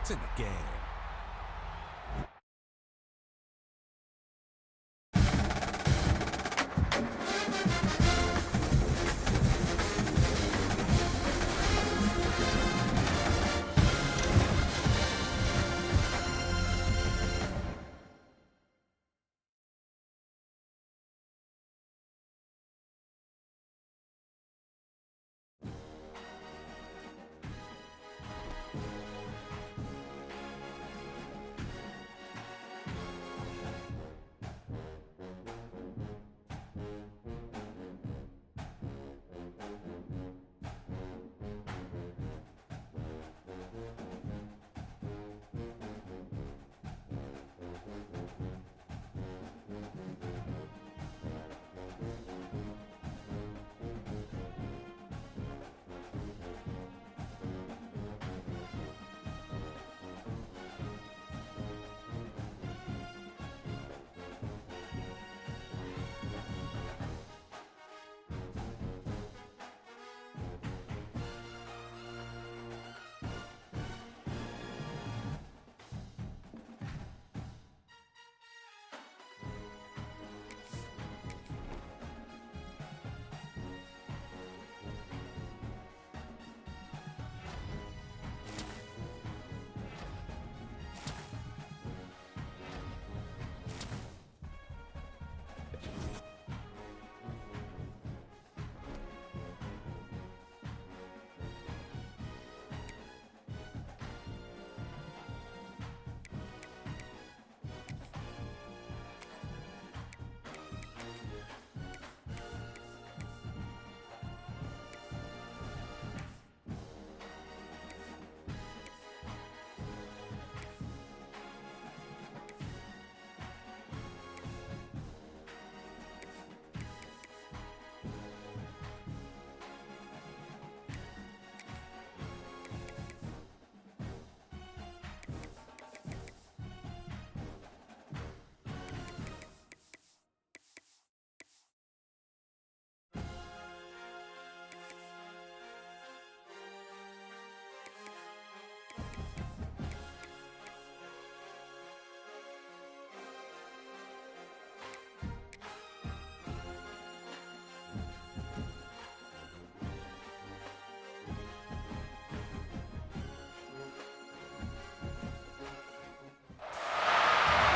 It's in the game.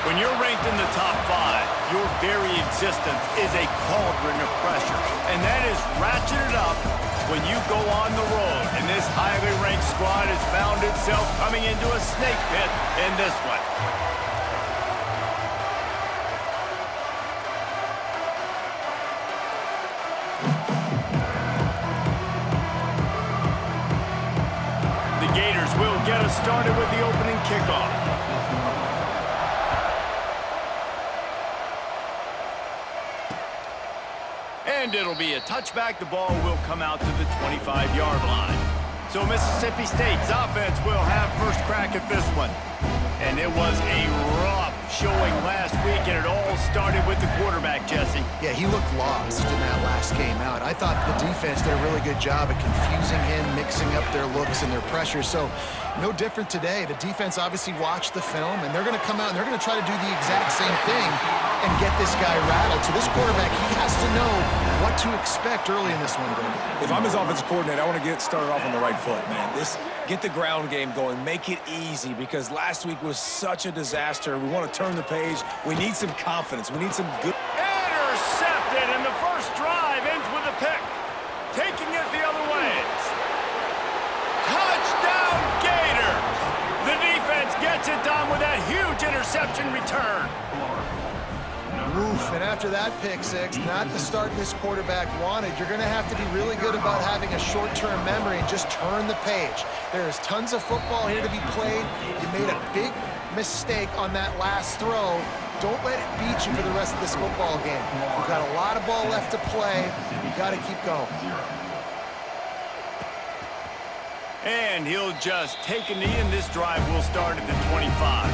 When you're ranked in the top 5, your very existence is a cauldron of pressure. And that is ratcheted up when you go on the road. And this highly ranked squad has found itself coming into a snake pit in this one. The Gators will get us started with the opening kickoff. And it'll be a touchback. The ball will come out to the 25-yard line. So Mississippi State's offense will have first crack at this one. And it was a rough showing last week, and it all started with the quarterback, Jesse. Yeah, he looked lost in that last game out. I thought the defense did a really good job at confusing him, mixing up their looks and their pressure. So no different today. The defense obviously watched the film, and they're going to come out and they're going to try to do the exact same thing and get this guy rattled. So this quarterback, he has to know what to expect early in this one, David. If I'm his offensive coordinator, I want to get started off on the right foot, man. Get the ground game going. Make it easy, because last week was such a disaster. We want to turn the page. We need some confidence. We need some good... Intercepted, and the first drive ends with a pick. Taking it the other way. Touchdown, Gators! The defense gets it done with that huge interception return. Oof, and after that pick six, not the start this quarterback wanted. You're going to have to be really good about having a short-term memory and just turn the page. There's tons of football here to be played. You made a big mistake on that last throw. Don't let it beat you for the rest of this football game. You've got a lot of ball left to play. You got to keep going. And he'll just take a knee, and this drive will start at the 25.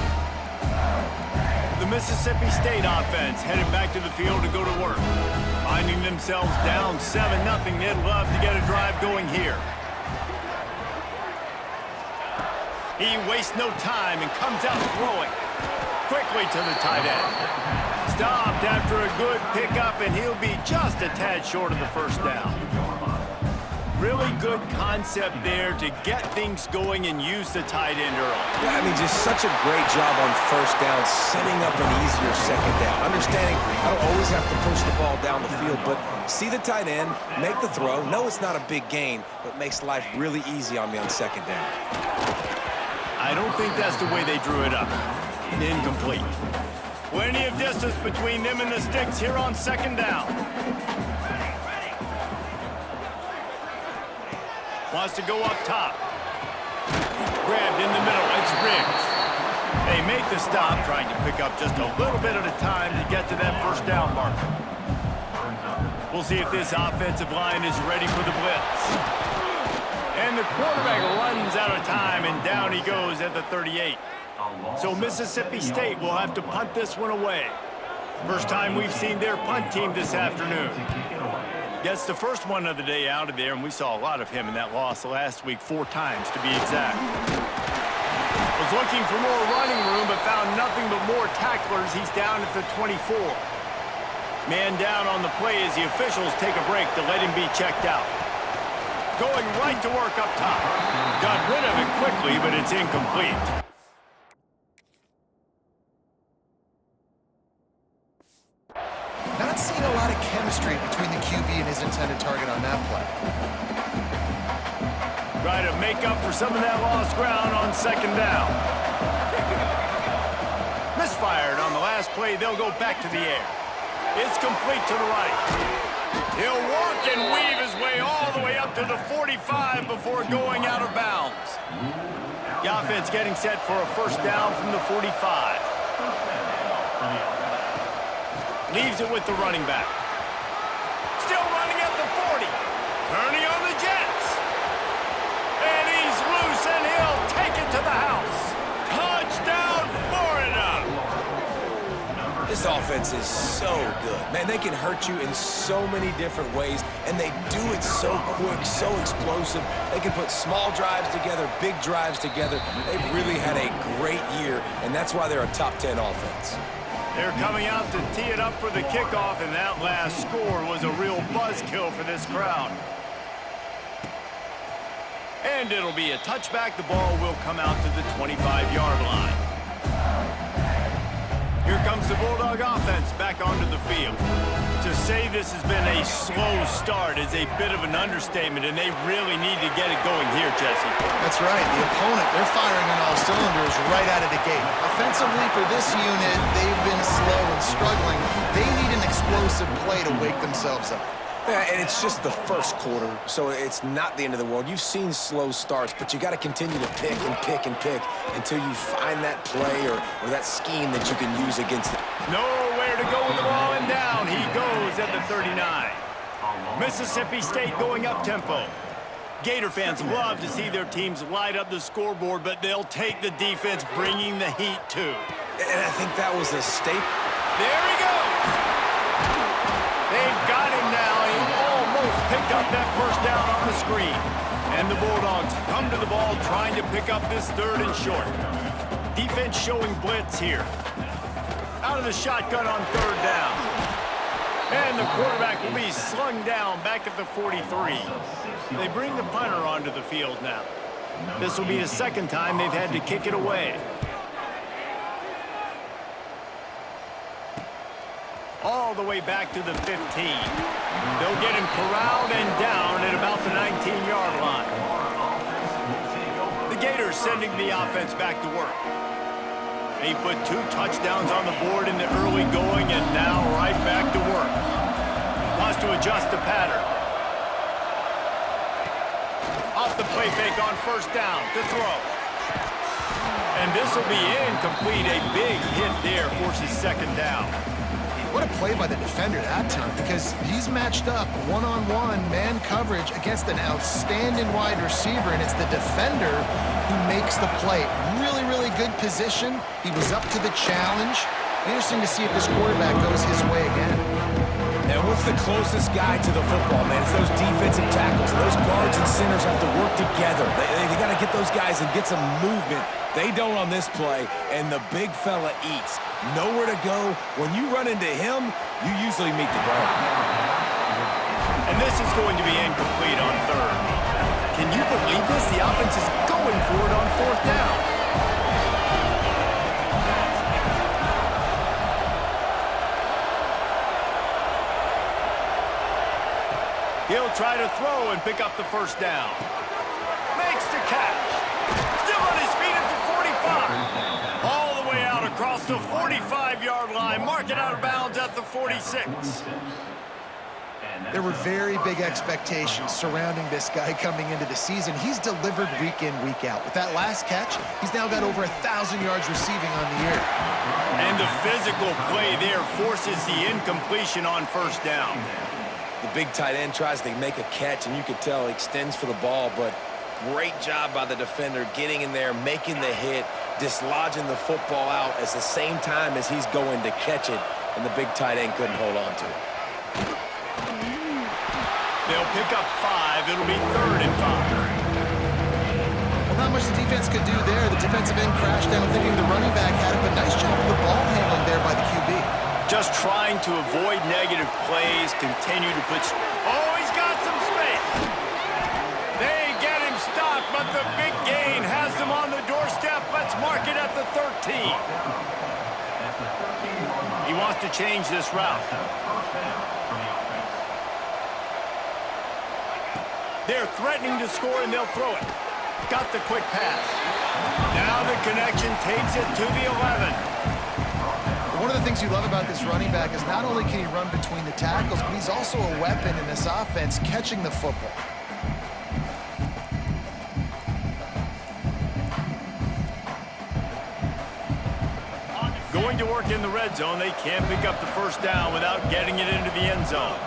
The Mississippi State offense headed back to the field to go to work. Finding themselves down 7-0, they'd love to get a drive going here. He wastes no time and comes out throwing. Quickly to the tight end. Stopped after a good pickup, and he'll be just a tad short of the first down. Really good concept there to get things going and use the tight end early. Yeah, I mean, just such a great job on first down, setting up an easier second down. Understanding I don't always have to push the ball down the field, but see the tight end, make the throw. No, it's not a big gain, but makes life really easy on me on second down. I don't think that's the way they drew it up. Incomplete. Plenty of distance between them and the sticks here on second down. Wants to go up top. Grabbed in the middle. It's Riggs. They make the stop, trying to pick up just a little bit at a time to get to that first down marker. We'll see if this offensive line is ready for the blitz. And the quarterback runs out of time, and down he goes at the 38. So Mississippi State will have to punt this one away. First time we've seen their punt team this afternoon. Gets the first one of the day out of there, and we saw a lot of him in that loss last week, 4 times to be exact. Was looking for more running room, but found nothing but more tacklers. He's down at the 24. Man down on the play as the officials take a break to let him be checked out. Going right to work up top. Got rid of it quickly, but it's incomplete. Not seeing a lot of chemistry between the QB and his intended target on that play. Try to make up for some of that lost ground on second down. Misfired on the last play. They'll go back to the air. It's complete to the right. He'll work and weave his way all the way up to the 45 before going out of bounds. The offense getting set for a first down from the 45. Leaves it with the running back. Still running at the 40. Turning on the Jets. And he's loose, and he'll take it to the house. Touchdown, Florida! This offense is so good. Man, they can hurt you in so many different ways, and they do it so quick, so explosive. They can put small drives together, big drives together. They've really had a great year, and that's why they're a top 10 offense. They're coming out to tee it up for the kickoff, and that last score was a real buzzkill for this crowd. And it'll be a touchback. The ball will come out to the 25-yard line. Here comes the Bulldog offense back onto the field. To say this has been a slow start is a bit of an understatement, and they really need to get it going here, Jesse. That's right. The opponent, they're firing on all cylinders right out of the gate. Offensively, for this unit, they've been slow and struggling. They need an explosive play to wake themselves up. Yeah, and it's just the first quarter, so it's not the end of the world. You've seen slow starts, but you got to continue to pick and pick and pick until you find that play or that scheme that you can use against it. Nowhere to go with the ball, and down he goes at the 39. Mississippi State going up-tempo. Gator fans love to see their teams light up the scoreboard, but they'll take the defense bringing the heat too. And I think that was a statement. There he goes. They've got him now. He almost picked up that first down on the screen. And the Bulldogs come to the ball trying to pick up this 3rd and short. Defense showing blitz here. Out of the shotgun on 3rd down. And the quarterback will be slung down back at the 43. They bring the punter onto the field now. This will be the 2nd time they've had to kick it away. All the way back to the 15. They'll get him corralled and down at about the 19-yard line. The Gators sending the offense back to work. They put 2 touchdowns on the board in the early going, and now right back to work. Wants to adjust the pattern. Off the play fake on first down to throw. And this will be incomplete. A big hit there forces 2nd down. What a play by the defender that time, because he's matched up one-on-one man coverage against an outstanding wide receiver, and it's the defender who makes the play. Really, really good position. He was up to the challenge. Interesting to see if this quarterback goes his way again. And what's the closest guy to the football, man? It's those defensive tackles. And those guards and centers have to work together. They got to get those guys and get some movement. They don't on this play, and the big fella eats. Nowhere to go. When you run into him, you usually meet the ground. And this is going to be incomplete on third. Can you believe this? The offense is going for it on fourth down. He'll try to throw and pick up the first down. Makes the catch. Still on his feet at the 45. All the way out across the 45-yard line. Mark it out of bounds at the 46. There were very big expectations surrounding this guy coming into the season. He's delivered week in, week out. With that last catch, he's now got over 1,000 yards receiving on the year. And the physical play there forces the incompletion on first down. The big tight end tries to make a catch, and you can tell he extends for the ball, but great job by the defender getting in there, making the hit, dislodging the football out at the same time as he's going to catch it, and the big tight end couldn't hold on to it. They'll pick up 5. It'll be 3rd and 5. Well, not much the defense could do there. The defensive end crashed down thinking the running back had it, but nice job of the ball handling there by the QB. Just trying to avoid negative plays, continue to put... Oh, he's got some space. They get him stopped, but the big gain has them on the doorstep. Let's mark it at the 13. He wants to change this route. They're threatening to score, and they'll throw it. Got the quick pass. Now the connection takes it to the 11. One of the things you love about this running back is not only can he run between the tackles, but he's also a weapon in this offense catching the football. Going to work in the red zone. They can't pick up the first down without getting it into the end zone.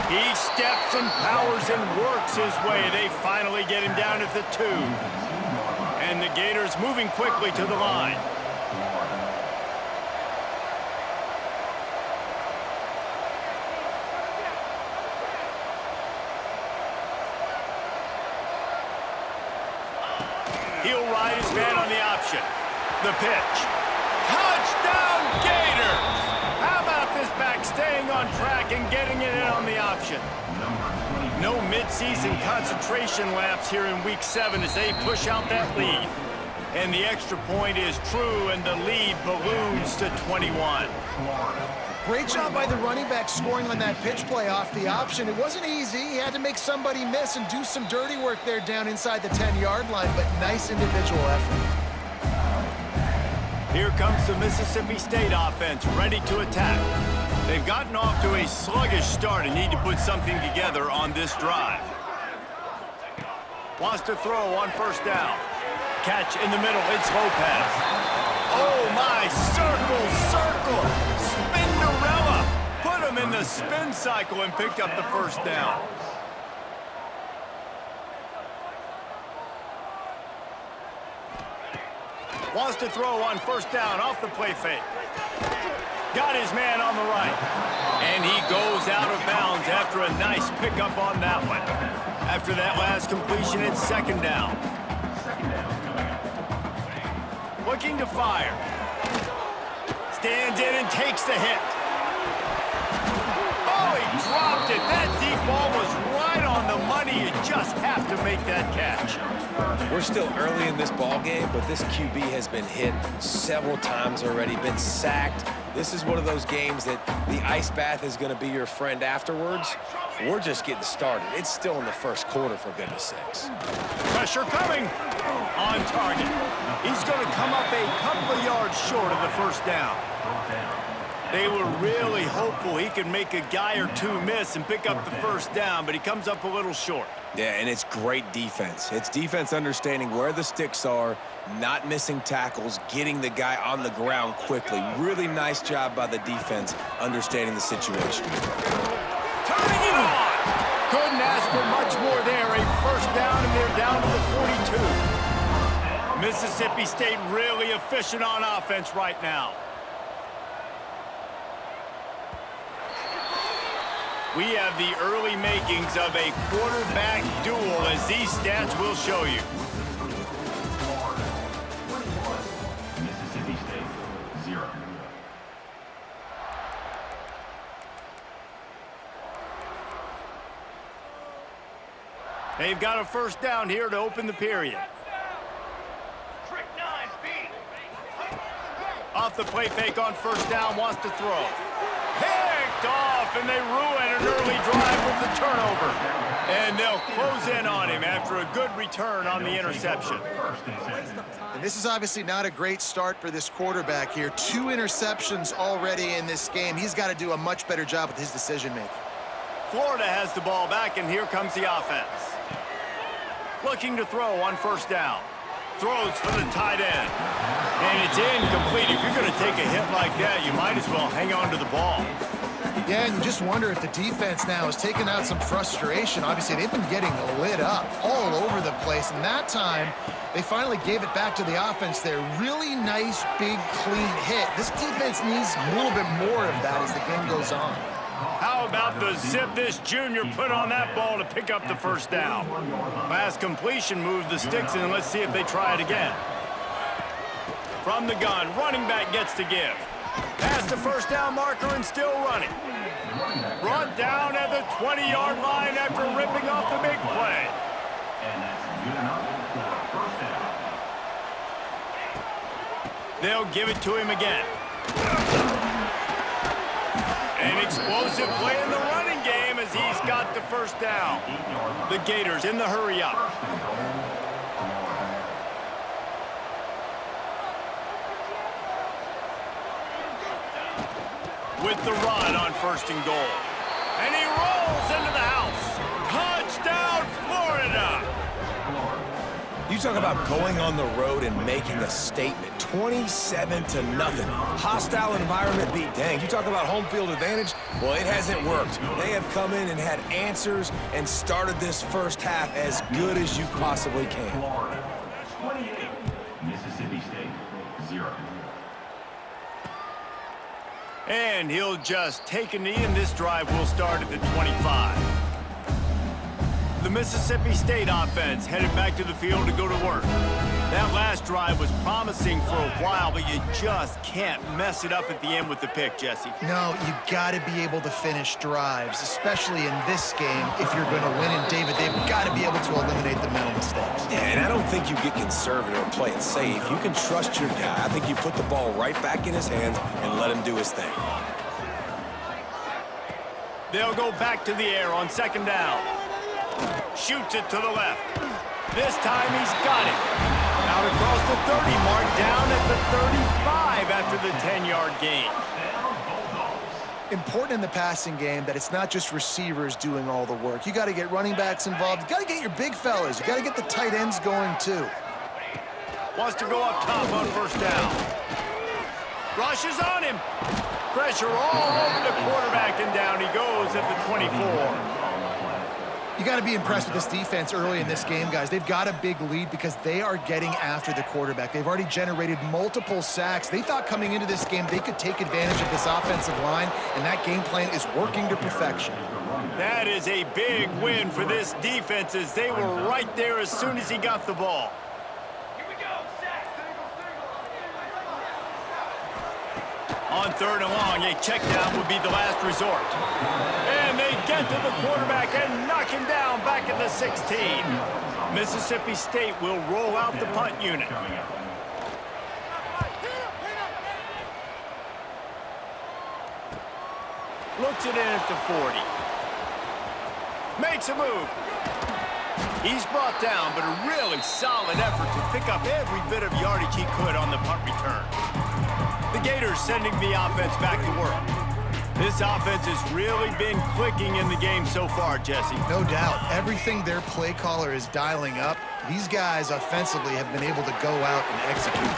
He steps and powers and works his way. They finally get him down at the 2. And the Gators moving quickly to the line. He'll ride his man on the option. The pitch. Touchdown, Gators! How about this back staying on track and getting it in on the option? No midseason concentration laps here in Week 7 as they push out that lead. And the extra point is true, and the lead balloons to 21. Great job by the running back scoring on that pitch play off the option. It wasn't easy. He had to make somebody miss and do some dirty work there down inside the 10-yard line, but nice individual effort. Here comes the Mississippi State offense, ready to attack. They've gotten off to a sluggish start and need to put something together on this drive. Wants to throw on first down. Catch in the middle, it's Lopez. Oh my, circle, Spinderella. Put him in the spin cycle and picked up the first down. Wants to throw on first down off the play fake. Got his man on the right. And he goes out of bounds after a nice pickup on that one. After that last completion, it's second down. Looking to fire. Stands in and takes the hit. Oh, he dropped it. That deep ball was right on the money. You just have to make that catch. We're still early in this ball game, but this QB has been hit several times already, been sacked. This is one of those games that the ice bath is going to be your friend afterwards. We're just getting started. It's still in the first quarter, for goodness sakes. Pressure coming. On target. He's going to come up a couple of yards short of the first down. They were really hopeful he could make a guy or two miss and pick up the first down, but he comes up a little short. Yeah, and it's great defense. It's defense understanding where the sticks are, not missing tackles, getting the guy on the ground quickly. Really nice job by the defense understanding the situation. Turning it on! Couldn't ask for much more there. A first down, and they're down to the 42. Mississippi State really efficient on offense right now. We have the early makings of a quarterback duel, as these stats will show you. Mississippi State, 0. They've got a first down here to open the period. Off the play fake on first down, wants to throw. Picked off, and they ruin an early drive with the turnover. And they'll close in on him after a good return on the interception. And this is obviously not a great start for this quarterback here. 2 interceptions already in this game. He's got to do a much better job with his decision-making. Florida has the ball back, and here comes the offense. Looking to throw on first down. Throws for the tight end. And it's incomplete. If you're going to take a hit like that, you might as well hang on to the ball. Yeah, and you just wonder if the defense now is taking out some frustration. Obviously, they've been getting lit up all over the place. And that time, they finally gave it back to the offense there. Really nice, big, clean hit. This defense needs a little bit more of that as the game goes on. How about the zip this junior put on that ball to pick up the first down? Last completion moved the sticks in. Let's see if they try it again. From the gun, running back gets to give. Past the first down marker and still running. Brought down at the 20-yard line after ripping off the big play. And that's good enough for first down. They'll give it to him again. An explosive play in the running game as he's got the first down. The Gators in the hurry up. With the run on first and goal. And he rolls into the house. Touchdown, Florida! You talk about going on the road and making a statement. 27-0. Hostile environment beat. Dang, you talk about home field advantage? Well, it hasn't worked. They have come in and had answers and started this first half as good as you possibly can. Florida, 28. Mississippi State, 0. And he'll just take a knee, and this drive will start at the 25. The Mississippi State offense headed back to the field to go to work. That last drive was promising for a while, but you just can't mess it up at the end with the pick, Jesse. No, you got to be able to finish drives, especially in this game. If you're going to win, and David, they've got to be able to eliminate the mental mistakes. Yeah, and I don't think you get conservative or play it safe. You can trust your guy. I think you put the ball right back in his hands and let him do his thing. They'll go back to the air on second down. Shoots it to the left. This time he's got it. Out across the 30 mark, down at the 35 after the 10-yard gain. Important in the passing game that it's not just receivers doing all the work. You got to get running backs involved. You got to get your big fellas. You got to get the tight ends going too. Wants to go up top on first down. Rushes on him. Pressure all over the quarterback, and down he goes at the 24. You got to be impressed with this defense early in this game, guys. They've got a big lead because they are getting after the quarterback. They've already generated multiple sacks. They thought coming into this game they could take advantage of this offensive line, and that game plan is working to perfection. That is a big win for this defense, as they were right there as soon as he got the ball. On third and long, a check down would be the last resort. And they get to the quarterback and knock him down back at the 16. Mississippi State will roll out the punt unit. Looks it in at the 40. Makes a move. He's brought down, but a really solid effort to pick up every bit of yardage he could on the punt return. The Gators sending the offense back to work. This offense has really been clicking in the game so far, Jesse. No doubt. Everything their play caller is dialing up, these guys offensively have been able to go out and execute.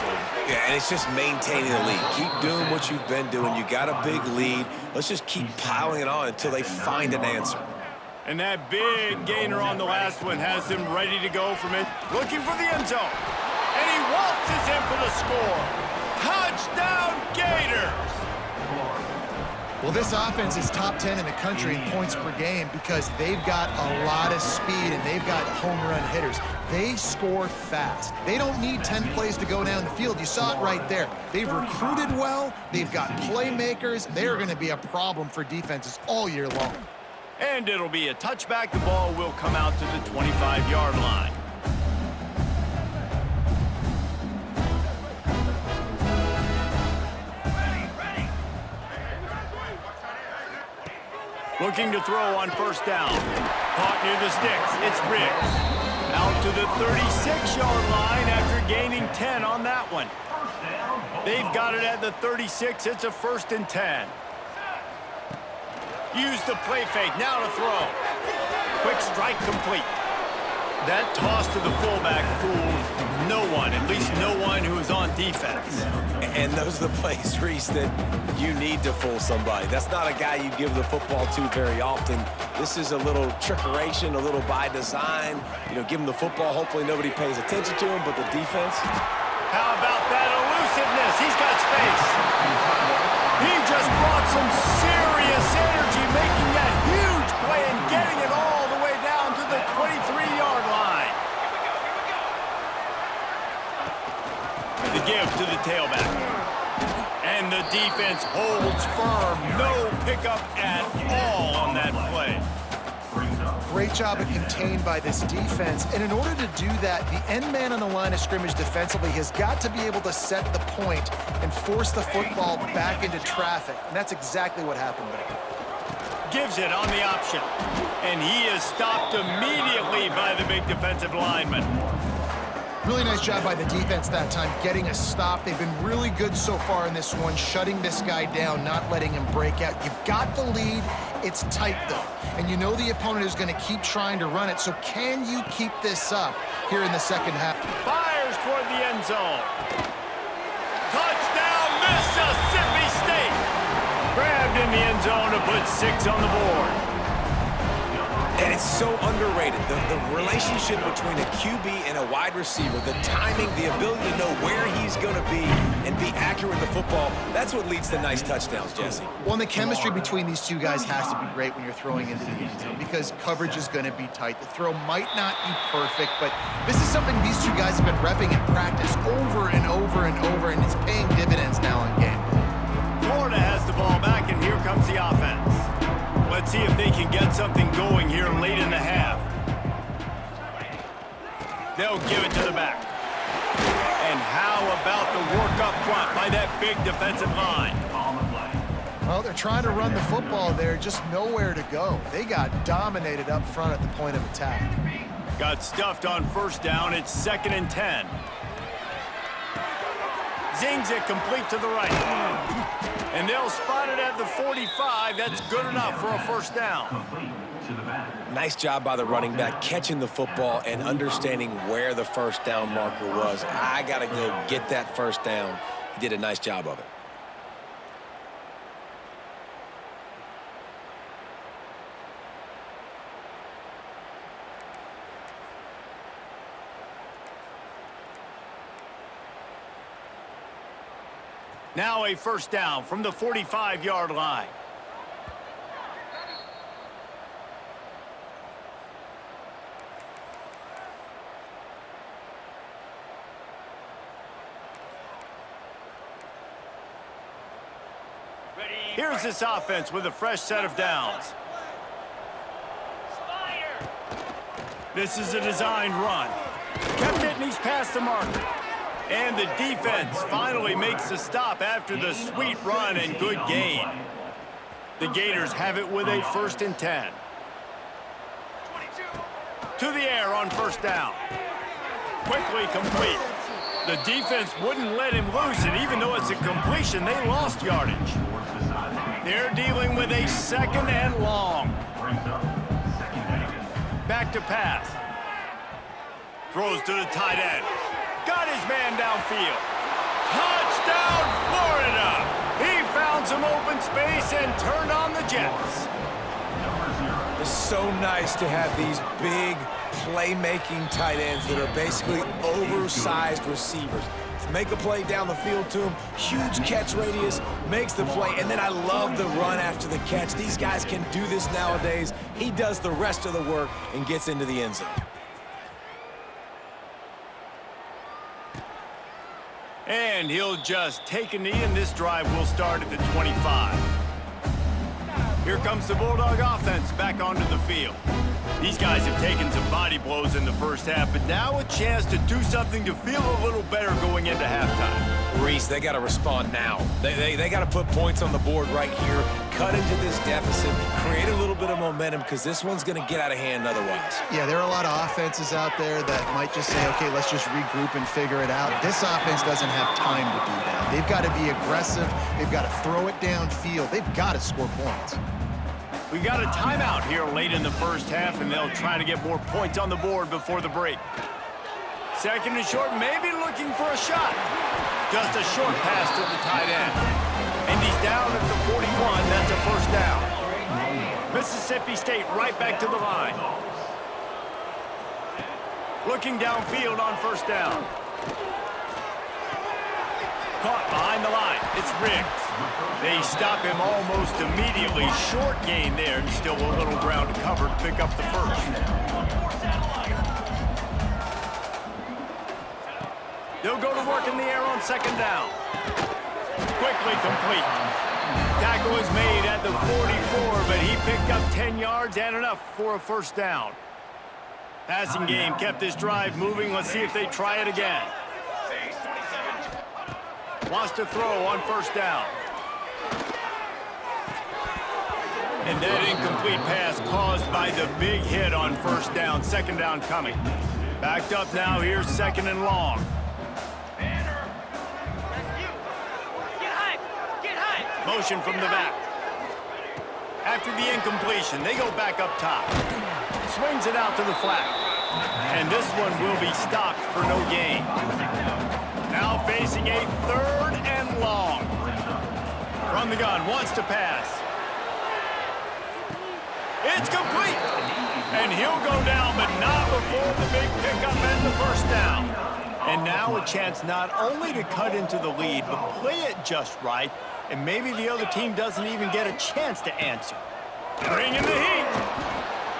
Yeah, and it's just maintaining the lead. Keep doing what you've been doing. You got a big lead. Let's just keep piling it on until they find an answer. And that big gainer on the last one has them ready to go from it. Looking for the end zone. And he waltzes in for the score. Touchdown, Gators! Well, this offense is top 10 in the country in points per game because they've got a lot of speed and they've got home run hitters. They score fast. They don't need 10 plays to go down the field. You saw it right there. They've recruited well. They've got playmakers. They're going to be a problem for defenses all year long. And it'll be a touchback. The ball will come out to the 25-yard line. Looking to throw on first down. Caught near the sticks. It's Riggs. Out to the 36-yard line after gaining 10 on that one. They've got it at the 36. It's a 1st and 10. Use the play fake. Now to throw. Quick strike complete. That toss to the fullback fooled no one, at least no one who is on defense. And those are the plays, Reese, that you need to fool somebody. That's not a guy you give the football to very often. This is a little trickeration, a little by design. You know, give him the football. Hopefully nobody pays attention to him, but the defense. How about that elusiveness? He's got space. He just brought some serious energy, making that huge play and getting it all the way down to the 23-yard line. The give to the tailback. And the defense holds firm. No pickup at all on that play. Great job of contained by this defense. And in order to do that, the end man on the line of scrimmage defensively has got to be able to set the point and force the football back into traffic. And that's exactly what happened there. Gives it on the option. And he is stopped immediately by the big defensive lineman. Really nice job by the defense that time, getting a stop. They've been really good so far in this one, shutting this guy down, not letting him break out. You've got the lead. It's tight, though. And you know the opponent is going to keep trying to run it. So can you keep this up here in the second half? Fires toward the end zone. Touchdown, Mississippi State. Grabbed in the end zone to put 6 on the board. And it's so underrated. The relationship between a QB and a wide receiver, the timing, the ability to know where he's going to be and be accurate with the football, that's what leads to nice touchdowns, Jesse. Well, and the chemistry between these two guys has to be great when you're throwing into the end zone because coverage is going to be tight. The throw might not be perfect, but this is something these two guys have been repping in practice over and over and over, and it's paying dividends now in game. Florida has the ball back, and here comes the offense. Let's see if they can get something going here late in the half. They'll give it to the back. And how about the work up front by that big defensive line? Well, they're trying to run the football there, just nowhere to go. They got dominated up front at the point of attack. Got stuffed on first down. It's 2nd and 10. Zings it complete to the right. And they'll spot it at the 45. That's good enough for a first down. Nice job by the running back, catching the football and understanding where the first down marker was. I got to go get that first down. He did a nice job of it. Now a first down from the 45-yard line. Here's this offense with a fresh set of downs. This is a designed run. Kept it and he's past the marker. And the defense finally makes the stop after the sweet run and good gain. The Gators have it with a 1st and 10. To the air on first down. Quickly complete. The defense wouldn't let him loose, and even though it's a completion, they lost yardage. They're dealing with a 2nd and long. Back to pass. Throws to the tight end. Got his man downfield. Touchdown, Florida! He found some open space and turned on the Jets. It's so nice to have these big, playmaking tight ends that are basically oversized receivers. Make a play down the field to him, huge catch radius, makes the play, and then I love the run after the catch. These guys can do this nowadays. He does the rest of the work and gets into the end zone. And he'll just take a knee, and this drive will start at the 25. Here comes the Bulldog offense back onto the field. These guys have taken some body blows in the first half, but now a chance to do something to feel a little better going into halftime. Reese, they got to respond now. They got to put points on the board right here, cut into this deficit, create a little bit of momentum, because this one's going to get out of hand otherwise. Yeah, there are a lot of offenses out there that might just say, okay, let's just regroup and figure it out. This offense doesn't have time to do that. They've got to be aggressive. They've got to throw it downfield. They've got to score points. We got a timeout here late in the first half, and they'll try to get more points on the board before the break. Second and short, maybe looking for a shot. Just a short pass to the tight end. And he's down at the 41. That's a first down. Mississippi State right back to the line. Looking downfield on first down. Caught behind the line. It's Riggs. They stop him almost immediately. Short gain there, and still a little ground to cover to pick up the first. They'll go to work in the air on second down. Quickly complete. Tackle is made at the 44, but he picked up 10 yards and enough for a first down. Passing game kept this drive moving. Let's see if they try it again. Wants to throw on first down. And that incomplete pass caused by the big hit on first down. Second down coming. Backed up now. Here's second and long. Motion from the back. After the incompletion, they go back up top. Swings it out to the flat. And this one will be stopped for no gain. Now facing a third and long. From the gun, wants to pass. It's complete. And he'll go down, but not before the big pickup and the first down. And now a chance not only to cut into the lead, but play it just right, and maybe the other team doesn't even get a chance to answer. Bring in the heat.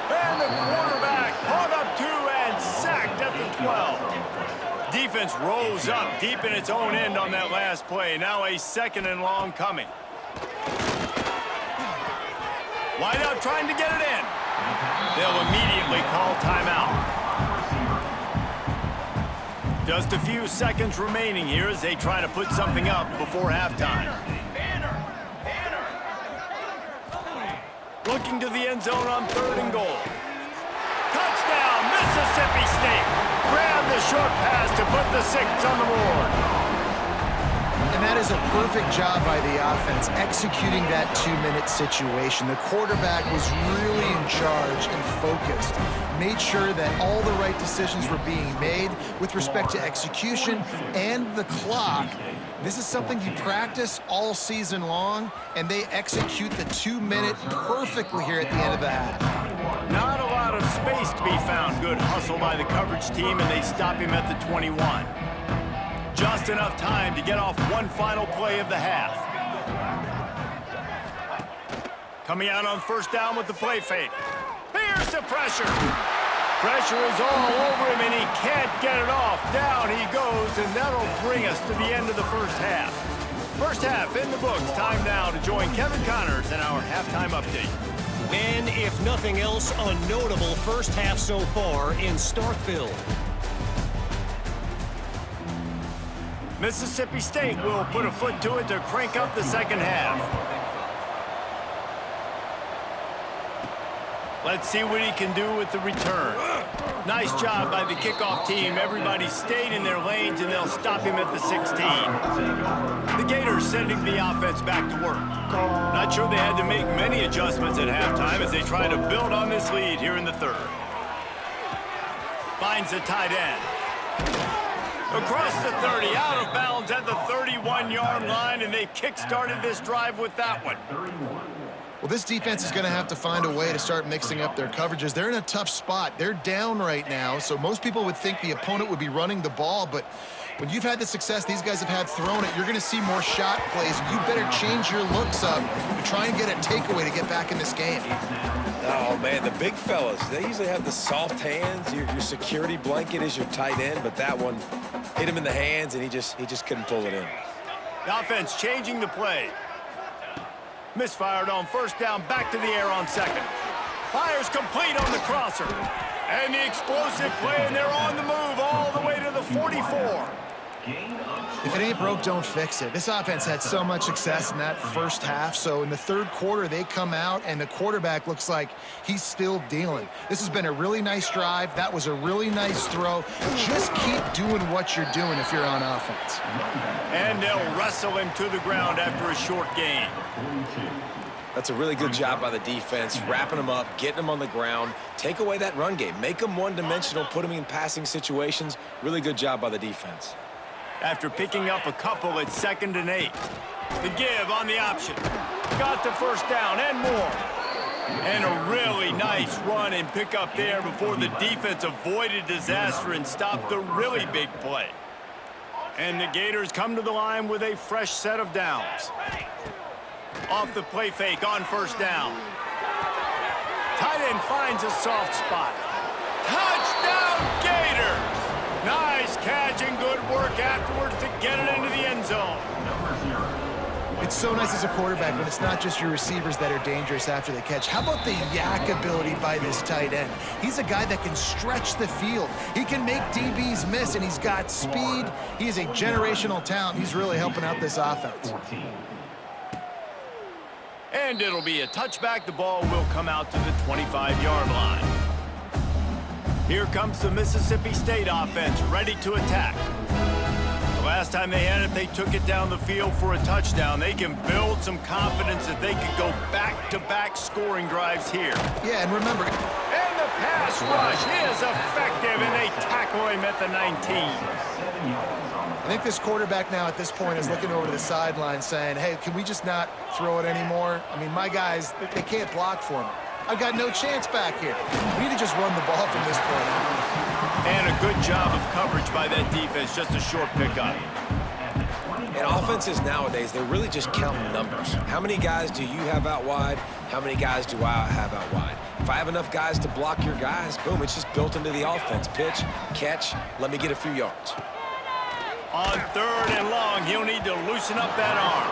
And the quarterback caught up to and sacked at the 12. Defense rose up deep in its own end on that last play. Now a second and long coming. Wide out trying to get it in. They'll immediately call timeout. Just a few seconds remaining here as they try to put something up before halftime. Looking to the end zone on third and goal. Touchdown, Mississippi State. Grab the short pass to put the 6 on the board. And that is a perfect job by the offense, executing that 2-minute situation. The quarterback was really in charge and focused. Made sure that all the right decisions were being made with respect to execution and the clock. This is something you practice all season long, and they execute the 2-minute perfectly here at the end of the half. Not a lot of space to be found. Good hustle by the coverage team, and they stop him at the 21. Just enough time to get off one final play of the half. Coming out on first down with the play fake. Here's the pressure. Pressure is all over him, and he can't get it off. Down he goes, and that'll bring us to the end of the first half. First half in the books. Time now to join Kevin Connors in our halftime update. And if nothing else, a notable first half so far in Starkville. Mississippi State will put a foot to it to crank up the second half. Let's see what he can do with the return. Nice job by the kickoff team. Everybody stayed in their lanes, and they'll stop him at the 16. The Gators sending the offense back to work. Not sure they had to make many adjustments at halftime as they try to build on this lead here in the third. Finds the tight end. Across the 30, out of bounds at the 31-yard line, and they kick-started this drive with that one. Well, this defense is going to have to find a way to start mixing up their coverages. They're in a tough spot. They're down right now, so most people would think the opponent would be running the ball, but when you've had the success these guys have had throwing it, you're going to see more shot plays. You better change your looks up to try and get a takeaway to get back in this game. Oh, man, the big fellas, they usually have the soft hands. Your security blanket is your tight end, but that one hit him in the hands, and he just couldn't pull it in. The offense changing the play. Misfired on first down, back to the air on second. Fires complete on the crosser. And the explosive play, and they're on the move all the way to the 44. If it ain't broke, don't fix it. This offense had so much success in that first half, so in the third quarter, they come out, and the quarterback looks like he's still dealing. This has been a really nice drive. That was a really nice throw. Just keep doing what you're doing if you're on offense. And they'll wrestle him to the ground after a short gain. That's a really good job by the defense, wrapping them up, getting them on the ground. Take away that run game. Make them one-dimensional, put them in passing situations. Really good job by the defense. After picking up a couple at 2nd and 8. The give on the option. Got the first down and more. And a really nice run and pick up there before the defense avoided disaster and stopped the really big play. And the Gators come to the line with a fresh set of downs. Off the play fake on first down. Tight end finds a soft spot. Touchdown Gators! Nice catch and good work afterwards to get it into the end zone. It's so nice as a quarterback when it's not just your receivers that are dangerous after the catch. How about the yak ability by this tight end? He's a guy that can stretch the field. He can make DBs miss, and he's got speed. He is a generational talent. He's really helping out this offense. And it'll be a touchback. The ball will come out to the 25-yard line. Here comes the Mississippi State offense, ready to attack. The last time they had it, they took it down the field for a touchdown. They can build some confidence that they could go back-to-back scoring drives here. Yeah, and remember... And the pass rush is effective, and they tackle him at the 19. I think this quarterback now at this point is looking over to the sideline saying, hey, can we just not throw it anymore? I mean, my guys, they can't block for me. I've got no chance back here. We need to just run the ball from this point on. And a good job of coverage by that defense, just a short pickup. And offenses nowadays, they're really just counting numbers. How many guys do you have out wide? How many guys do I have out wide? If I have enough guys to block your guys, boom, it's just built into the offense. Pitch, catch, let me get a few yards. On 3rd and long, he'll need to loosen up that arm.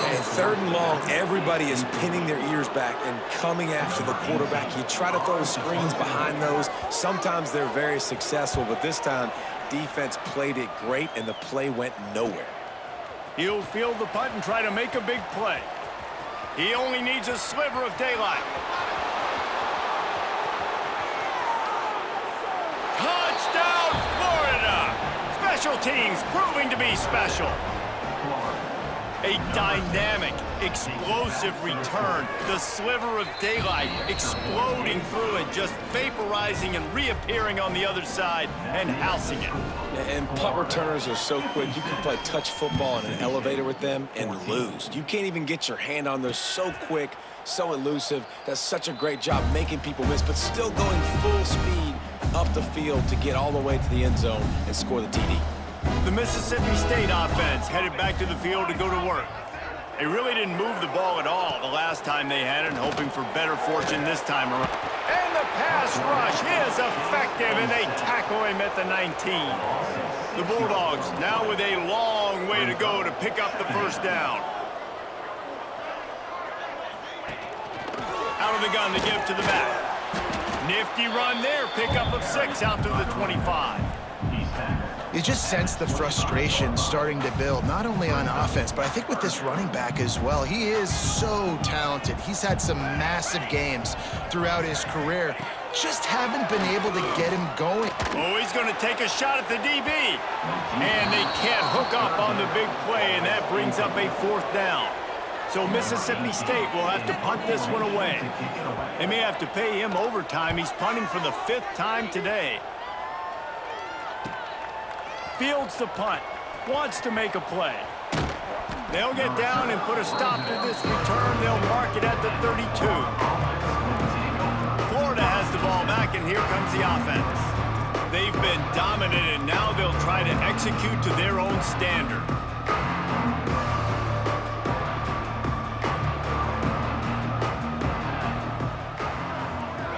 And 3rd and long, everybody is pinning their ears back and coming after the quarterback. You try to throw screens behind those. Sometimes they're very successful, but this time, defense played it great, and the play went nowhere. He'll field the punt and try to make a big play. He only needs a sliver of daylight. Touchdown, Florida! Special teams proving to be special. A dynamic, explosive return. The sliver of daylight exploding through it, just vaporizing and reappearing on the other side and housing it. And punt returners are so quick. You can play touch football in an elevator with them and lose. You can't even get your hand on those. So quick, so elusive. Does such a great job making people miss, but still going full speed up the field to get all the way to the end zone and score the TD. The Mississippi State offense headed back to the field to go to work. They really didn't move the ball at all the last time they had it, hoping for better fortune this time around. And the pass rush is effective, and they tackle him at the 19. The Bulldogs now with a long way to go to pick up the first down. Out of the gun to give to the back. Nifty run there, pickup of 6 out to the 25. You just sense the frustration starting to build, not only on offense, but I think with this running back as well. He is so talented. He's had some massive games throughout his career. Just haven't been able to get him going. Oh, he's going to take a shot at the DB. And they can't hook up on the big play, and that brings up a 4th down. So Mississippi State will have to punt this one away. They may have to pay him overtime. He's punting for the 5th time today. Fields the punt. Wants to make a play. They'll get down and put a stop to this return. They'll mark it at the 32. Florida has the ball back, and here comes the offense. They've been dominant, and now they'll try to execute to their own standard.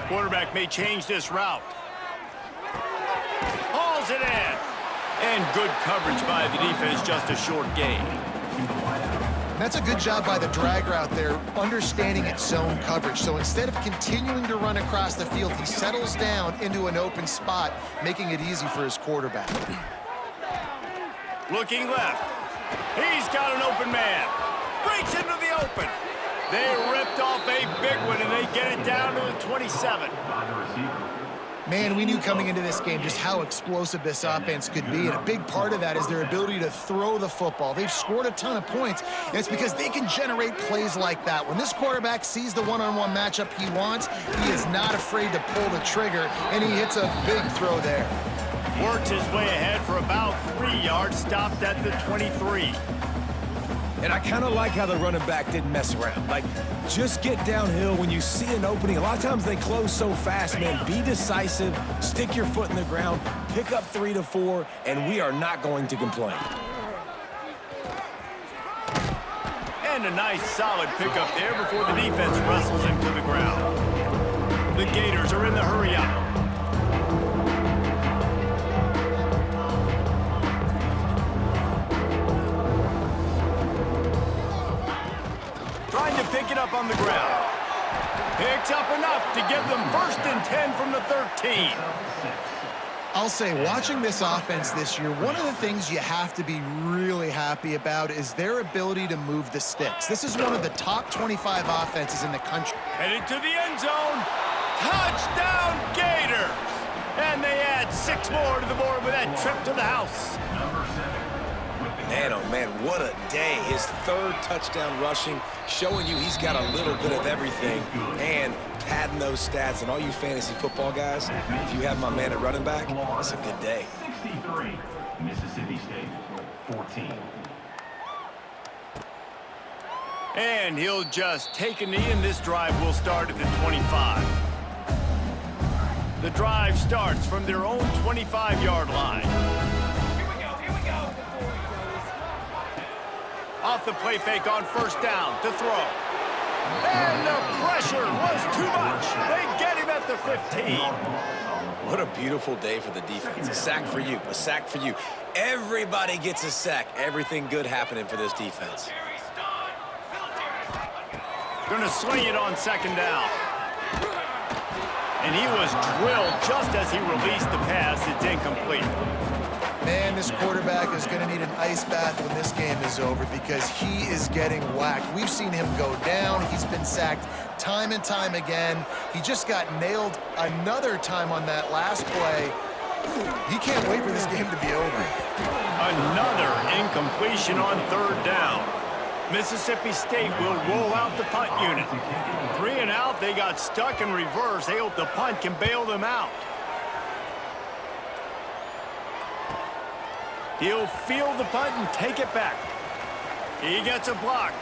Quarterback may change this route. Hauls it in. And good coverage by the defense, just a short gain. That's a good job by the drag route there, understanding its zone coverage. So instead of continuing to run across the field, he settles down into an open spot, making it easy for his quarterback. Looking left. He's got an open man. Breaks into the open. They ripped off a big one, and they get it down to the 27. Man, we knew coming into this game just how explosive this offense could be, and a big part of that is their ability to throw the football. They've scored a ton of points, and it's because they can generate plays like that. When this quarterback sees the one-on-one matchup he wants, he is not afraid to pull the trigger, and he hits a big throw there. Works his way ahead for about 3 yards, stopped at the 23. And I kind of like how the running back didn't mess around. Like, just get downhill when you see an opening. A lot of times they close so fast, man. Be decisive, stick your foot in the ground, pick up 3 to 4, and we are not going to complain. And a nice solid pickup there before the defense wrestles him to the ground. The Gators are in the hurry-up. Trying to pick it up on the ground. Picks up enough to give them 1st and 10 from the 13. I'll say, watching this offense this year, one of the things you have to be really happy about is their ability to move the sticks. This is one of the top 25 offenses in the country. Headed to the end zone. Touchdown, Gators! And they add 6 more to the board with that trip to the house. Man, oh man, what a day. His 3rd touchdown rushing, showing you he's got a little bit of everything and padding those stats. And all you fantasy football guys, if you have my man at running back, it's a good day. 63, Mississippi State, 14. And he'll just take a knee, and this drive will start at the 25. The drive starts from their own 25-yard line. Off the play fake on 1st down to throw. And the pressure was too much. They get him at the 15. What a beautiful day for the defense. A sack for you, a sack for you. Everybody gets a sack. Everything good happening for this defense. Gonna swing it on 2nd down. And he was drilled just as he released the pass. It's incomplete. Man, this quarterback is going to need an ice bath when this game is over because he is getting whacked. We've seen him go down. He's been sacked time and time again. He just got nailed another time on that last play. He can't wait for this game to be over. Another incompletion on 3rd down. Mississippi State will roll out the punt unit. 3 and out, they got stuck in reverse. They hope the punt can bail them out. He'll field the punt and take it back. He gets a block.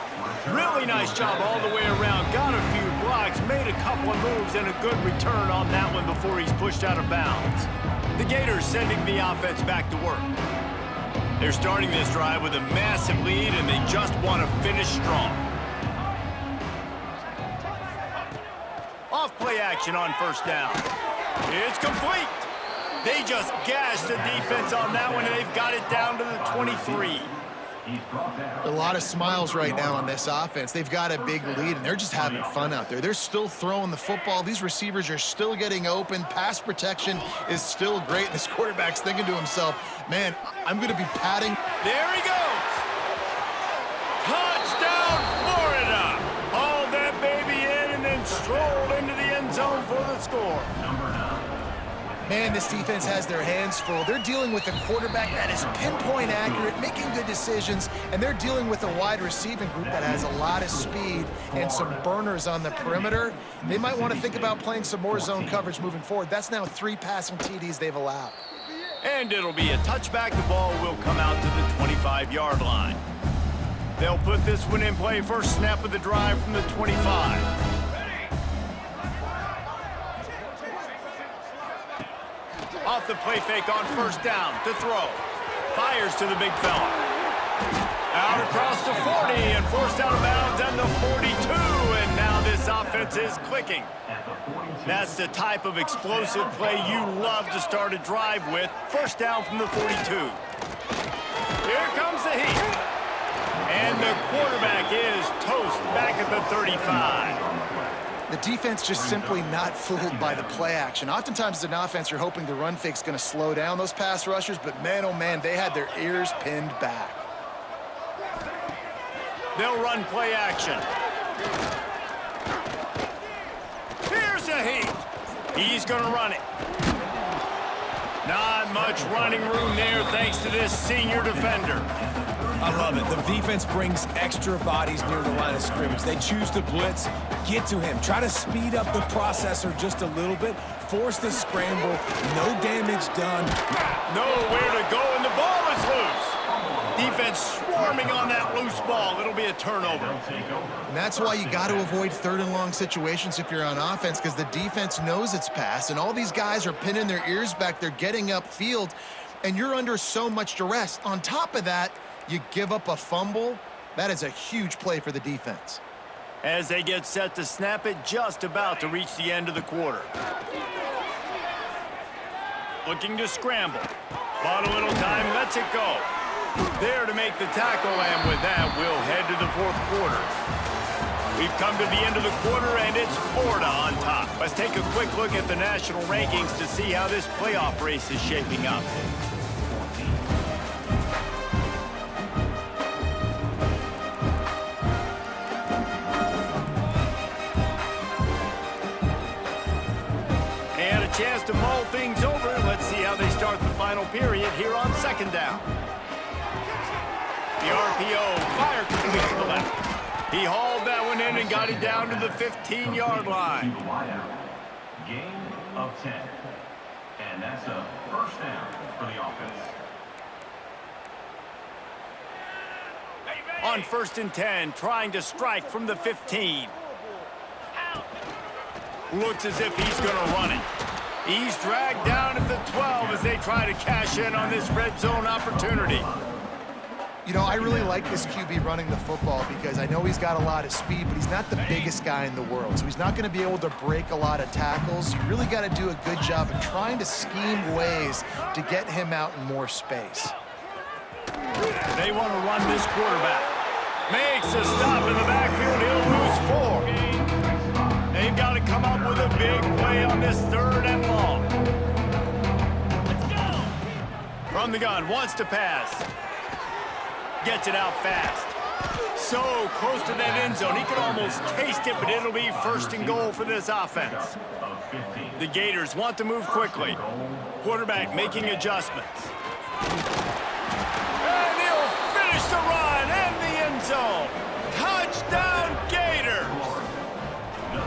Really nice job all the way around. Got a few blocks, made a couple of moves, and a good return on that one before he's pushed out of bounds. The Gators sending the offense back to work. They're starting this drive with a massive lead, and they just want to finish strong. Off play action on 1st down. It's complete. They just gashed the defense on that one, and they've got it down to the 23. A lot of smiles right now on this offense. They've got a big lead, and they're just having fun out there. They're still throwing the football. These receivers are still getting open. Pass protection is still great. This quarterback's thinking to himself, man, I'm going to be padding. There he goes. Touchdown, Florida. Hauled that baby in and then strolled into the end zone for the score. Man, this defense has their hands full. They're dealing with a quarterback that is pinpoint accurate, making good decisions, and they're dealing with a wide receiving group that has a lot of speed and some burners on the perimeter. They might want to think about playing some more zone coverage moving forward. That's now 3 passing TDs they've allowed. And it'll be a touchback. The ball will come out to the 25-yard line. They'll put this one in play. First snap of the drive from the 25. Off the play fake on first down to throw. Fires to the big fella. Out across the 40 and forced out of bounds and the 42. And now this offense is clicking. That's the type of explosive play you love to start a drive with. First down from the 42. Here comes the heat. And the quarterback is toast back at the 35. The defense just simply not fooled by the play action. Oftentimes as an offense, you're hoping the run fake's going to slow down those pass rushers, but man, oh man, they had their ears pinned back. They'll run play action. Here's a heat. He's going to run it. Not much running room there thanks to this senior defender. I love it. The defense brings extra bodies near the line of scrimmage. They choose to blitz, get to him, try to speed up the processor just a little bit, force the scramble, no damage done. Nowhere to go, and the ball is loose. Defense swarming on that loose ball. It'll be a turnover. And that's why you got to avoid third and long situations if you're on offense, because the defense knows it's pass, and all these guys are pinning their ears back. They're getting upfield, and you're under so much duress. On top of that, you give up a fumble. That is a huge play for the defense. As they get set to snap it, just about to reach the end of the quarter. Looking to scramble. Bought a little time, lets it go. There to make the tackle, and with that, we'll head to the fourth quarter. We've come to the end of the quarter, and it's Florida on top. Let's take a quick look at the national rankings to see how this playoff race is shaping up. And a chance to mull things over. Let's see how they start the final period here on second down. The RPO fired complete to the left. He hauled that one in and got it down to the 15-yard line. Gain of 10. And that's a first down for the offense. On first and 10, trying to strike from the 15. Looks as if he's going to run it. He's dragged down at the 12 as they try to cash in on this red zone opportunity. You know, I really like this QB running the football because I know he's got a lot of speed, but he's not the biggest guy in the world. So he's not going to be able to break a lot of tackles. You really got to do a good job of trying to scheme ways to get him out in more space. They want to run this quarterback. Makes a stop in the backfield. He'll lose 4. They've got to come up with a big play on this third and long. Let's go. From the gun, wants to pass. Gets it out fast. So close to that end zone. He could almost taste it, but it'll be first and goal for this offense. The Gators want to move quickly. Quarterback making adjustments. And he'll finish the run and the end zone. Touchdown Gators.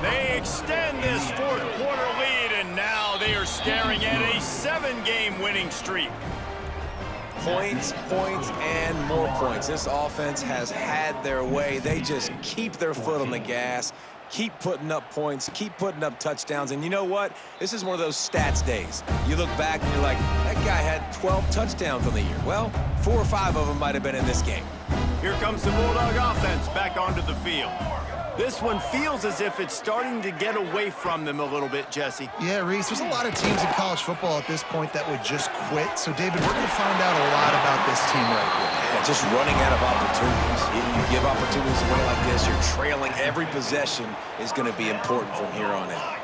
They extend this fourth quarter lead, and now they are staring at a 7-game winning streak. Points, points, and more points. This offense has had their way. They just keep their foot on the gas, keep putting up points, keep putting up touchdowns. And you know what? This is one of those stats days. You look back and you're like, that guy had 12 touchdowns on the year. Well, 4 or 5 of them might have been in this game. Here comes the Bulldog offense back onto the field. This one feels as if it's starting to get away from them a little bit, Jesse. Yeah, Reese, there's a lot of teams in college football at this point that would just quit. So, David, we're going to find out a lot about this team right here. Yeah, just running out of opportunities. You give opportunities away like this, you're trailing. Every possession is going to be important from here on out.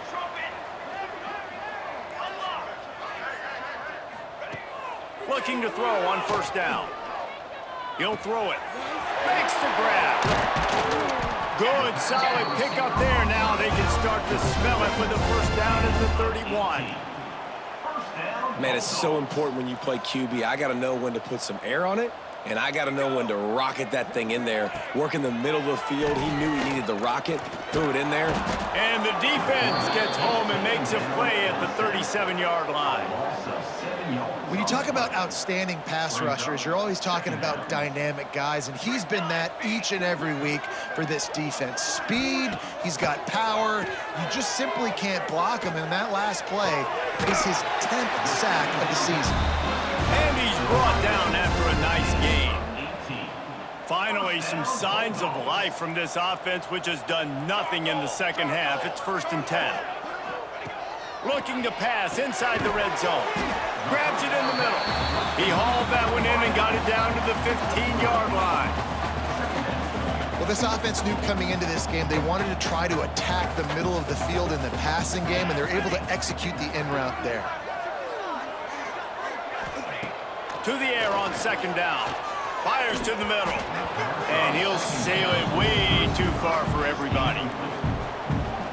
Looking to throw on first down. He'll throw it. Makes the grab. Good, solid pickup there. Now they can start to smell it with the first down at the 31. Man, it's so important when you play QB. I got to know when to put some air on it And I got to know when to rocket that thing in there. Work in the middle of the field. He knew he needed the rocket. Threw it in there. And the defense gets home and makes a play at the 37-yard line. When you talk about outstanding pass rushers, you're always talking about dynamic guys, and he's been that each and every week for this defense. Speed, he's got power. You just simply can't block him, and that last play is his 10th sack of the season. And he's brought down after a nice gain. Finally, some signs of life from this offense, which has done nothing in the second half. It's 1st and 10. Looking to pass inside the red zone. Grabs it in the middle. He hauled that one in and got it down to the 15-yard line. Well, this offense knew coming into this game they wanted to try to attack the middle of the field in the passing game, and they're able to execute the in route there. To the air on 2nd down. Fires to the middle. And he'll sail it way too far for everybody.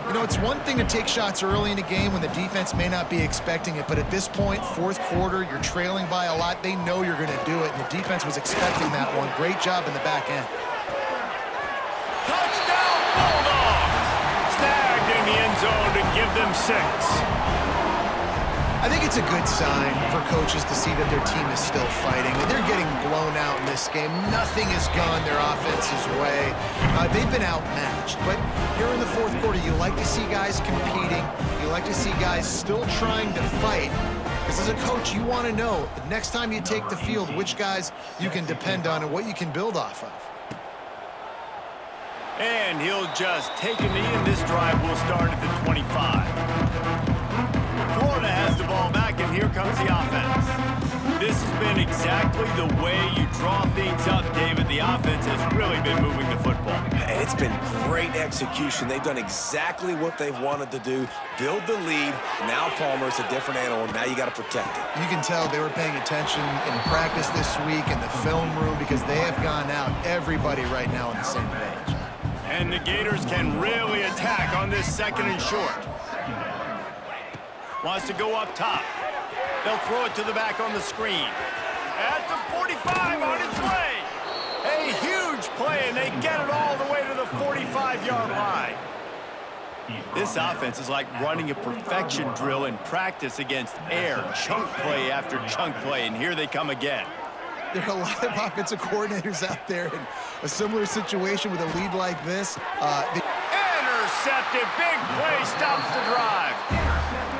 You know, it's one thing to take shots early in a game when the defense may not be expecting it, but at this point, 4th quarter, you're trailing by a lot. They know you're going to do it, and the defense was expecting that one. Great job in the back end. Touchdown, Bulldogs! Snagged in the end zone to give them 6. I think it's a good sign for coaches to see that their team is still fighting. They're getting blown out in this game. Nothing has gone their offense's way. They've been outmatched. But here in the 4th quarter, you like to see guys competing. You like to see guys still trying to fight. Because as a coach, you want to know the next time you take the field which guys you can depend on and what you can build off of. And he'll just take a knee, and this drive will start at the 25. Florida has the ball back, and here comes the offense. This has been exactly the way you draw things up, David. The offense has really been moving the football. And it's been great execution. They've done exactly what they've wanted to do. Build the lead. Now Palmer's a different animal. Now you got to protect it. You can tell they were paying attention in practice this week in the film room because they have gone out, everybody right now on the same page. And the Gators can really attack on this 2nd and short. Wants to go up top. They'll throw it to the back on the screen. At the 45 on its way. A huge play, and they get it all the way to the 45-yard line. This offense is like running a perfection drill in practice against air. Chunk play after chunk play, and here they come again. There are a lot of offensive coordinators out there in a similar situation with a lead like this. Intercepted. Big play stops the drive.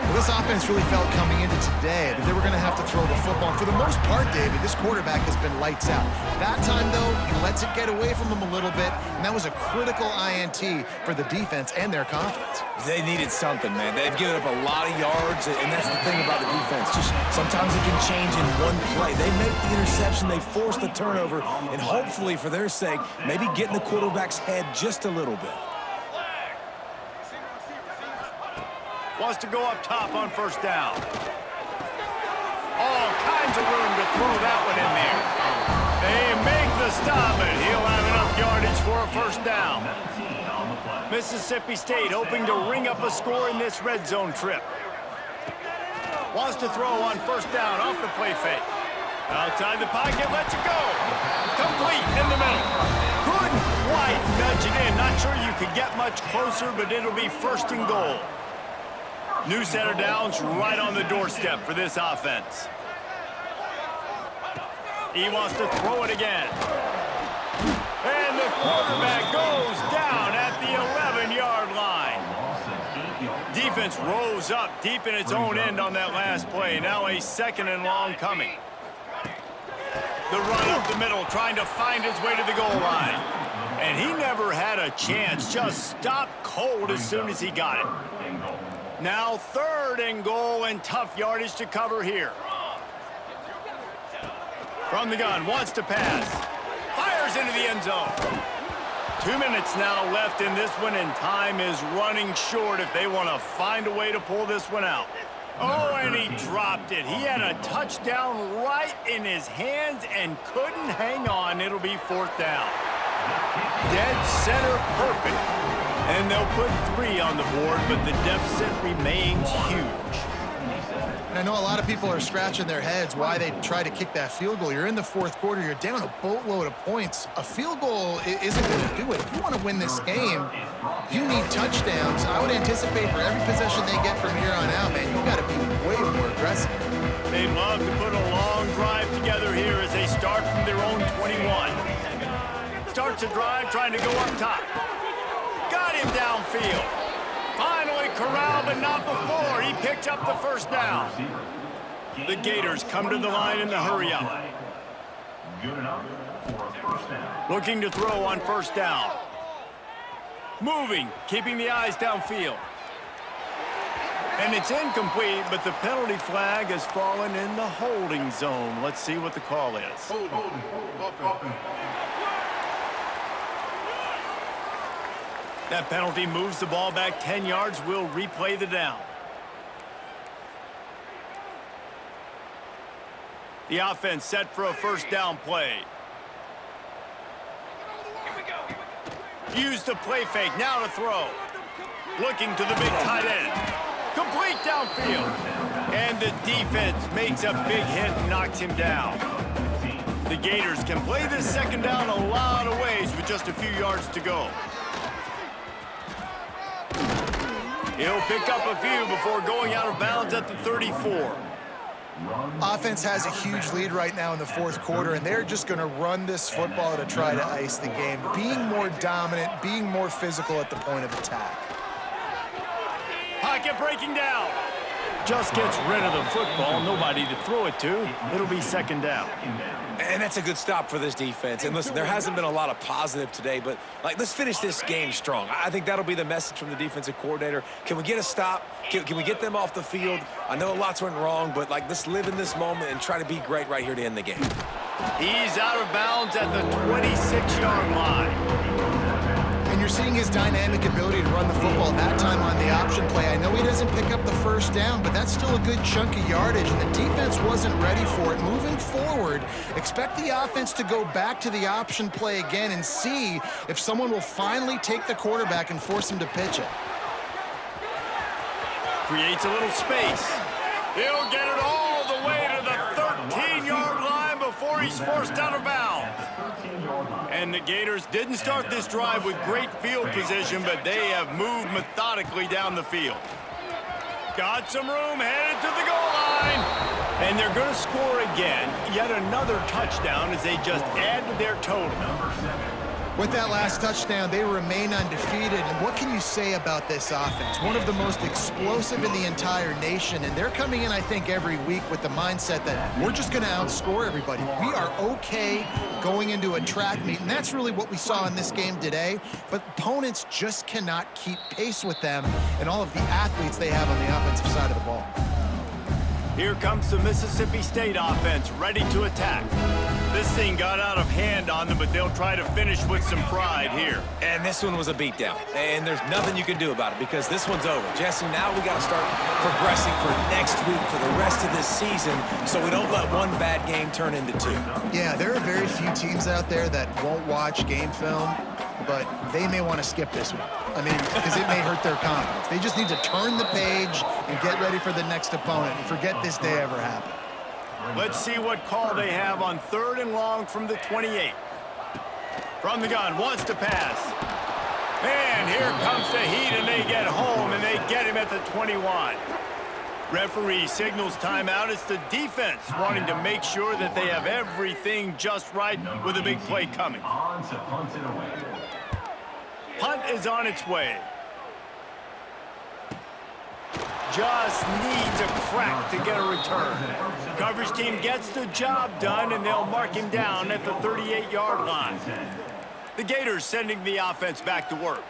Well, this offense really felt coming into today that they were going to have to throw the football. And for the most part, David, this quarterback has been lights out. That time, though, he lets it get away from him a little bit, and that was a critical INT for the defense and their confidence. They needed something, man. They've given up a lot of yards, and that's the thing about the defense. Just sometimes it can change in one play. They make the interception, they force the turnover, and hopefully, for their sake, maybe get in the quarterback's head just a little bit. Wants to go up top on 1st down. All kinds of room to throw that one in there. They make the stop, and he'll have enough yardage for a 1st down. Mississippi State hoping to ring up a score in this red zone trip. Wants to throw on 1st down off the play fake. Outside the pocket, lets it go. Complete in the middle. Couldn't quite nudge it in. Not sure you could get much closer, but it'll be 1st and goal. New set of downs right on the doorstep for this offense. He wants to throw it again. And the quarterback goes down at the 11-yard line. Defense rose up deep in its own end on that last play. Now a 2nd and long coming. The run up the middle, trying to find his way to the goal line. And he never had a chance. Just stopped cold as soon as he got it. Now 3rd and goal, and tough yardage to cover here. From the gun, wants to pass. Fires into the end zone. 2 minutes now left in this one, and time is running short if they want to find a way to pull this one out. Oh, and he dropped it. He had a touchdown right in his hands and couldn't hang on. It'll be 4th down. Dead center perfect. And they'll put 3 on the board, but the deficit remains huge. And I know a lot of people are scratching their heads why they try to kick that field goal. You're in the fourth quarter. You're down a boatload of points. A field goal isn't going to do it. If you want to win this game, you need touchdowns. I would anticipate for every possession they get from here on out, man, you got to be way more aggressive. They'd love to put a long drive together here as they start from their own 21. Starts a drive trying to go up top. Got him downfield. Finally corralled, but not before. He picks up the first down. The Gators come to the line in the hurry-up. Good enough for a first down. Looking to throw on first down. Moving, keeping the eyes downfield. And it's incomplete, but the penalty flag has fallen in the holding zone. Let's see what the call is. That penalty moves the ball back 10 yards. We'll replay the down. The offense set for a first down play. Use the play fake, now to throw. Looking to the big tight end. Complete downfield. And the defense makes a big hit and knocks him down. The Gators can play this second down a lot of ways with just a few yards to go. He'll pick up a few before going out of bounds at the 34. Offense has a huge lead right now in the fourth quarter, and they're just going to run this football to try to ice the game, being more dominant, being more physical at the point of attack. Pocket breaking down. Just gets rid of the football. Nobody to throw it to. It'll be second down. And that's a good stop for this defense. And listen, there hasn't been a lot of positive today, but let's finish this game strong. I think that'll be the message from the defensive coordinator. Can we get a stop? Can we get them off the field? I know lots went wrong, but let's live in this moment and try to be great right here to end the game. He's out of bounds at the 26-yard line. And you're seeing his dynamic ability to run the football that time on the option play. I know he doesn't pick up the first down, but that's still a good chunk of yardage, and the defense wasn't ready for it. Moving forward, expect the offense to go back to the option play again and see if someone will finally take the quarterback and force him to pitch it. Creates a little space. He'll get it all the way to the 13-yard line before he's forced out of bounds. And the Gators didn't start this drive with great field position, but they have moved methodically down the field. Got some room, headed to the goal line. And they're going to score again. Yet another touchdown as they just add to their total. With that last touchdown, they remain undefeated. And what can you say about this offense? One of the most explosive in the entire nation. And they're coming in, I think, every week with the mindset that we're just going to outscore everybody. We are okay going into a track meet. And that's really what we saw in this game today. But opponents just cannot keep pace with them and all of the athletes they have on the offensive side of the ball. Here comes the Mississippi State offense, ready to attack. This thing got out of hand on them, but they'll try to finish with some pride here. And this one was a beatdown, and there's nothing you can do about it because this one's over. Jesse, now we got to start progressing for next week for the rest of this season so we don't let one bad game turn into two. Yeah, there are very few teams out there that won't watch game film, but they may want to skip this one. I mean, because it may hurt their confidence. They just need to turn the page and get ready for the next opponent and forget this day ever happened. Let's see what call they have on 3rd and long from the 28. From the gun, wants to pass. And here comes the heat, and they get home, and they get him at the 21. Referee signals timeout. It's the defense wanting to make sure that they have everything just right with a big play coming. On to punt it away. Punt is on its way. Just needs a crack to get a return. Coverage team gets the job done, and they'll mark him down at the 38-yard line. The Gators sending the offense back to work.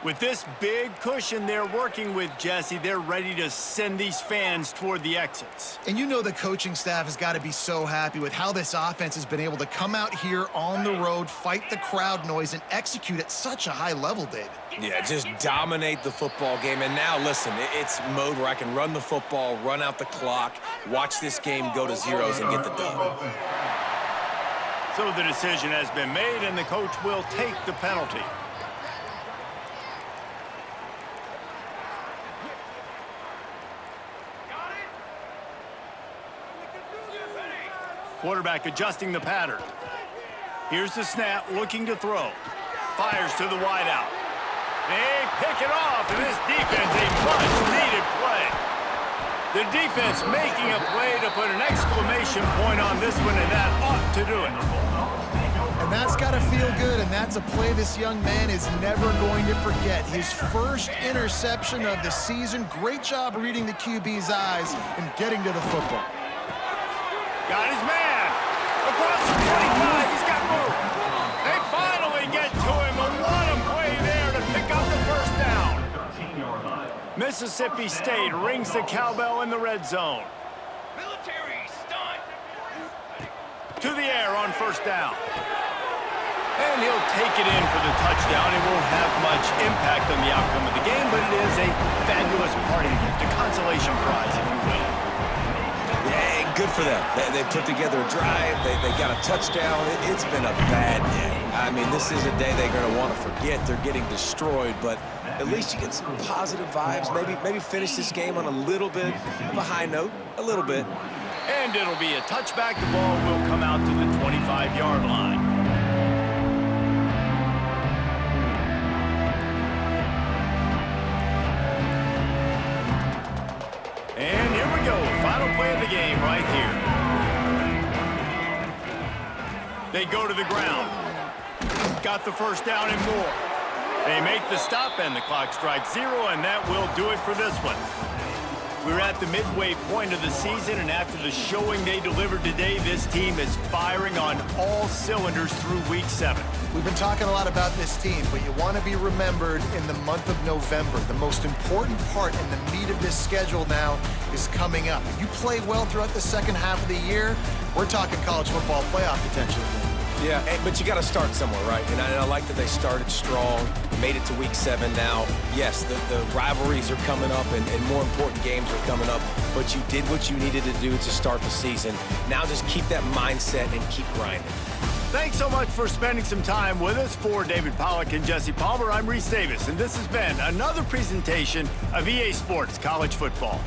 With this big cushion they're working with, Jesse, they're ready to send these fans toward the exits. And you know the coaching staff has got to be so happy with how this offense has been able to come out here on the road, fight the crowd noise, and execute at such a high level, David. Yeah, just dominate the football game. And now, listen, it's mode where I can run the football, run out the clock, watch this game go to zeros and get the dub. So the decision has been made, and the coach will take the penalty. Quarterback adjusting the pattern. Here's the snap, looking to throw. Fires to the wideout. They pick it off, and this defense, a much-needed play. The defense making a play to put an exclamation point on this one, and that ought to do it. And that's got to feel good, and that's a play this young man is never going to forget. His first interception of the season. Great job reading the QB's eyes and getting to the football. Got his man. Across the 25, he's got room. They finally get to him, and what a play there to pick up the first down. Mississippi State rings the cowbell in the red zone. Military stunt. To the air on first down. And he'll take it in for the touchdown. It won't have much impact on the outcome of the game, but it is a fabulous parting gift, a consolation prize, if you will. Yeah, good for them. They put together a drive. They got a touchdown. It's been a bad day. I mean, this is a day they're going to want to forget. They're getting destroyed, but at least you get some positive vibes. Maybe finish this game on a little bit of a high note, a little bit. And it'll be a touchback. The ball will come out to the 25-yard line. And here we go. Final play of the game right here. They go to the ground. Got the first down and more. They make the stop, and the clock strikes 0, and that will do it for this one. We're at the midway point of the season, and after the showing they delivered today, this team is firing on all cylinders through Week 7. We've been talking a lot about this team, but you want to be remembered in the month of November. The most important part and the meat of this schedule now is coming up. If you play well throughout the second half of the year, we're talking college football playoff potential. Yeah, but you got to start somewhere, right? And I like that they started strong, made it to Week 7 now. Yes, the rivalries are coming up, and more important games are coming up, but you did what you needed to do to start the season. Now just keep that mindset and keep grinding. Thanks so much for spending some time with us. For David Pollack and Jesse Palmer, I'm Reese Davis, and this has been another presentation of EA Sports College Football.